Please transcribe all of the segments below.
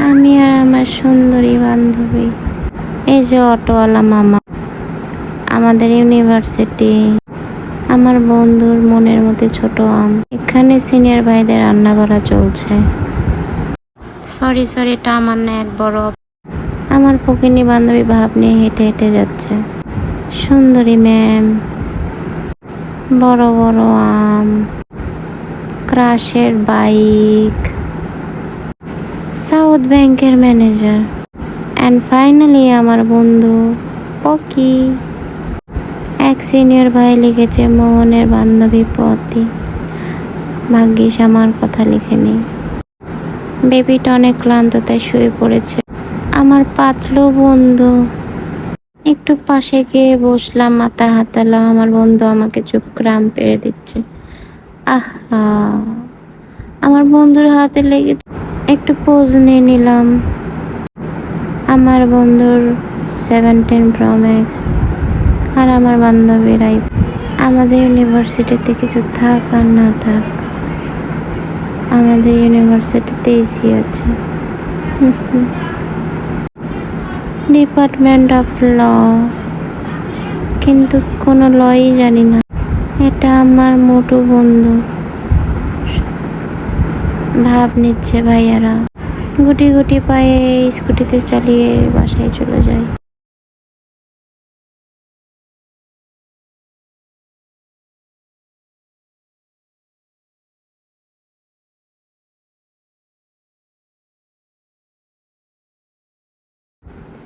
আমি আর আমার সুন্দরী বান্ধবী। এই যে অটোওয়ালা মামা, আমাদের ইউনিভার্সিটি, আমার বন্ধুর মনের মধ্যে ছোট আম। এখানে সিনিয়র ভাইদের রান্না করা চলছে। সরি এটা আমার না এক বড়। আমার ফকিনী বান্ধবী ভাব নিয়ে হেঁটে হেঁটে যাচ্ছে। সুন্দরী ম্যাম, বড় বড় আম, ক্রাশের বাইক, সাউথ ব্যাংকের ম্যানেজার, অ্যান্ড ফাইনালি আমার বন্ধু পকি। এক সিনিয়র ভাই লিখেছে মোহনের বান্ধবী পতি, ভাগ্যিস আমার কথা লিখেনি। বেবিটা অনেক ক্লান্ত তাই শুয়ে পড়েছে। আমার পাতলু বন্ধু। একটু পাশে গিয়ে বসলাম, মাথা হাতালাম। আমার বন্ধু আমাকে চুপ করে আম পেড়ে দিচ্ছে। আহা, আমার বন্ধুর হাতে লেগেছে। একটু পোজ নিয়ে নিলাম। আমার বন্ধুর 17 Pro Max আর আমার বান্ধবীর আইফোন। আমাদের ইউনিভার্সিটিতে কিছু থাক আর না থাক, আমাদের ইউনিভার্সিটিতে এসি আছে। ডিপার্টমেন্ট অফ ল, কিন্তু কোনো লই জানি না। এটা আমার মোটু বন্ধু, ভাব নিচ্ছে ভাইয়ারা। গুটি গুটি পায়ে স্কুটিতে চালিয়ে বাসায় চলে যায়।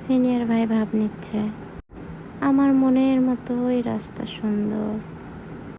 সিনিয়র ভাই ভাব নিচ্ছে আমার মনের মতো ওই রাস্তা সুন্দর।